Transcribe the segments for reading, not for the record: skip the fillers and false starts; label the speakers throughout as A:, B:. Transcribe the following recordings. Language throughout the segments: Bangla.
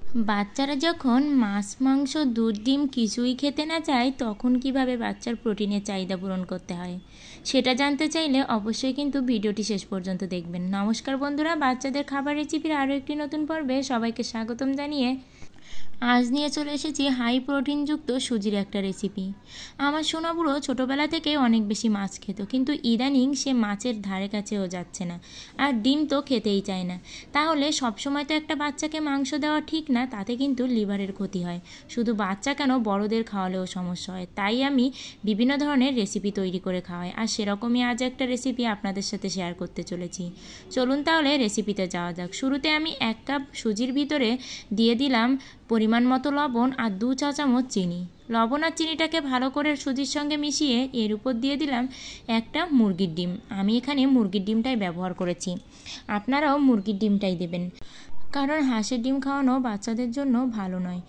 A: বাচ্চারা যখন মাছ মাংস দুধ ডিম কিছুই খেতে না চায় তখন কিভাবে বাচ্চার প্রোটিনের চাহিদা পূরণ করতে হয় সেটা জানতে চাইলে অবশ্যই কিন্তু ভিডিওটি শেষ পর্যন্ত দেখবেন। নমস্কার বন্ধুরা, বাচ্চাদের খাবার রেসিপির আরও একটি নতুন পর্বে সবাইকে স্বাগতম জানিয়ে আজ নিয়ে চলে এসেছি হাই প্রোটিনযুক্ত সুজির একটা রেসিপি। আমার সোনা বুড়ো ছোটোবেলা থেকে অনেক বেশি মাছ খেত, কিন্তু ইদানিং সে মাছের ধারে কাছেও যাচ্ছে না, আর ডিম তো খেতেই চায় না। তাহলে সবসময় তো একটা বাচ্চাকে মাংস দেওয়া ঠিক না, তাতে কিন্তু লিভারের ক্ষতি হয়। শুধু বাচ্চা কেন, বড়দের খাওয়ালেও সমস্যা হয়। তাই আমি বিভিন্ন ধরনের রেসিপি তৈরি করে খাওয়াই, আর সেরকমই আজ একটা রেসিপি আপনাদের সাথে শেয়ার করতে চলেছি। চলুন তাহলে রেসিপিতে যাওয়া যাক। শুরুতে আমি 1 কাপ সুজির ভিতরে দিয়ে দিলাম পরিমাণ মতো লবণ আর 2 চা চামচ চিনি। লবণ আর চিনিটাকে ভালো করে সুজির সঙ্গে মিশিয়ে এর উপর দিয়ে দিলাম একটা মুরগির ডিম। আমি এখানে মুরগির ডিমটাই ব্যবহার করেছি, আপনারাও মুরগির ডিমটাই দেবেন, কারণ হাঁসের ডিম খাওয়ানো বাচ্চাদের জন্য ভালো নয়।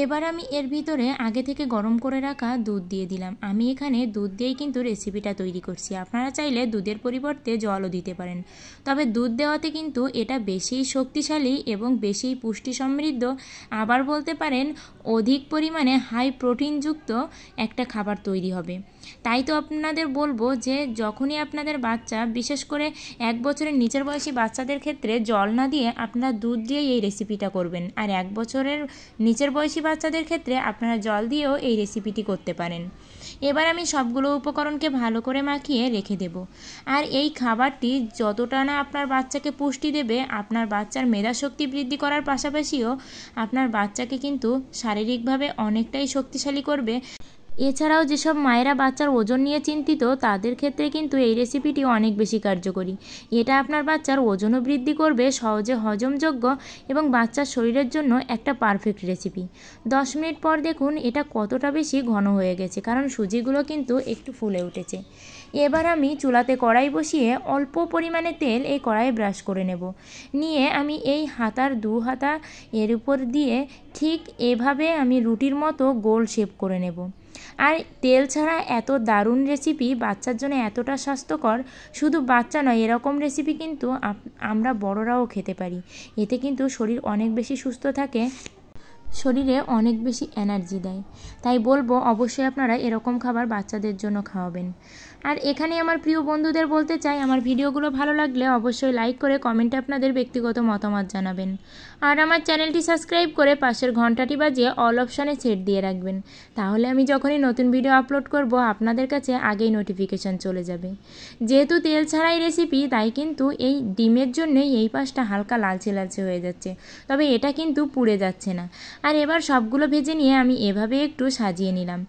A: এবার আমি এর ভিতরে আগে থেকে গরম করে রাখা দুধ দিয়ে দিলাম। আমি এখানে দুধ দিয়েই কিন্তু রেসিপিটা তৈরি করছি, আপনারা চাইলে দুধের পরিবর্তে জলও দিতে পারেন। তবে দুধ দেওয়াতে কিন্তু এটা বেশিই শক্তিশালী এবং বেশিই পুষ্টি সমৃদ্ধ, আবার বলতে পারেন অধিক পরিমাণে হাই প্রোটিনযুক্ত একটা খাবার তৈরি হবে। তাই তো আপনাদের বলবো যে যখনই আপনাদের বাচ্চা, বিশেষ করে 1 বছরের নিচের বয়সী বাচ্চাদের ক্ষেত্রে জল না দিয়ে আপনারা দুধ দিয়ে এই রেসিপিটা করবেন, আর 1 বছরের নিচের বয়সী বাচ্চাদের ক্ষেত্রে আপনারা জল দিয়েও এই রেসিপিটি করতে পারেন। এবার আমি সবগুলো উপকরণকে ভালো করে মাখিয়ে রেখে দেব। আর এই খাবারটি যতটা না আপনার বাচ্চাকে পুষ্টি দেবে, আপনার বাচ্চার মেধাশক্তি বৃদ্ধি করার পাশাপাশিও আপনার বাচ্চাকে কিন্তু শারীরিকভাবে অনেকটাই শক্তিশালী করবে। এছাড়াও যেসব মায়েরা বাচ্চার ওজন নিয়ে চিন্তিত, তাদের ক্ষেত্রে কিন্তু এই রেসিপিটি অনেক বেশি কার্যকরী। এটা আপনার বাচ্চার ওজনও বৃদ্ধি করবে, সহজে হজমযোগ্য এবং বাচ্চার শরীরের জন্য একটা পারফেক্ট রেসিপি। 10 মিনিট পর দেখুন এটা কতটা বেশি ঘন হয়ে গেছে, কারণ সুজিগুলো কিন্তু একটু ফুলে উঠেছে। এবার আমি চুলাতে কড়াই বসিয়ে অল্প পরিমাণে তেল এই কড়াইয়ে ব্রাশ করে নেব। নিয়ে আমি এই হাতার 2 হাতা এর উপর দিয়ে ঠিক এভাবে আমি রুটির মতো গোল শেপ করে নেব। আর তেল ছাড়া এত দারুণ রেসিপি বাচ্চার জন্য এতটা স্বাস্থ্যকর, শুধু বাচ্চা নয়, এরকম রেসিপি কিন্তু আমরা বড়রাও খেতে পারি। এতে কিন্তু শরীর অনেক বেশি সুস্থ থাকে, শরীরে অনেক বেশি এনার্জি দেয়। তাই বলবো অবশ্যই আপনারা এরকম খাবার বাচ্চাদের জন্য খাওয়াবেন। আর এখানে আমার প্রিয় বন্ধুদের বলতে চাই, আমার ভিডিওগুলো ভালো লাগলে অবশ্যই লাইক করে কমেন্টে আপনাদের ব্যক্তিগত মতামত জানাবেন। আর আমার চ্যানেলটি সাবস্ক্রাইব করে পাশের ঘন্টাটি বাজিয়ে অল অপশানে সেট দিয়ে রাখবেন, তাহলে আমি যখনই নতুন ভিডিও আপলোড করব আপনাদের কাছে আগেই নোটিফিকেশান চলে যাবে। যেহেতু তেল ছাড়াই রেসিপি, তাই কিন্তু এই ডিমের জন্যই এই পাশটা হালকা লালচে লালচে হয়ে যাচ্ছে, তবে এটা কিন্তু পুড়ে যাচ্ছে না। আর এবার সবগুলো ভেজে নিয়ে আমি এভাবে একটু সাজিয়ে নিলাম।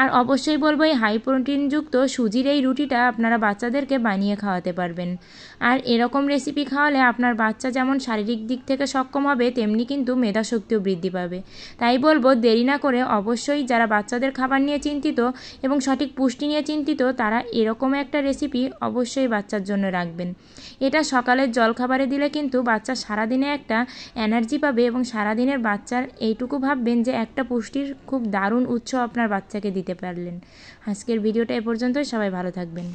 A: আর অবশ্যই বলবো এই হাই প্রোটিনযুক্ত সুজির এই রুটিটা আপনারা বাচ্চাদেরকে বানিয়ে খাওয়াতে পারবেন। আর এরকম রেসিপি খাওয়ালে আপনার বাচ্চা যেমন শারীরিক দিক থেকে সক্ষম হবে, তেমনি কিন্তু মেধাশক্তিও বৃদ্ধি পাবে। তাই বলবো দেরি না করে অবশ্যই যারা বাচ্চাদের খাবার নিয়ে চিন্তিত এবং সঠিক পুষ্টি নিয়ে চিন্তিত, তারা এরকম একটা রেসিপি অবশ্যই বাচ্চার জন্য রাখবেন। এটা সকালের জলখাবারে দিলে কিন্তু বাচ্চা সারাদিনে একটা এনার্জি পাবে, এবং সারাদিনের বাচ্চার এইটুকু ভাববেন যে একটা পুষ্টির খুব দারুণ উৎস আপনার বাচ্চাকে দিতে পারলেন। আজকের ভিডিওটা এ পর্যন্তই, সবাই ভালো থাকবেন।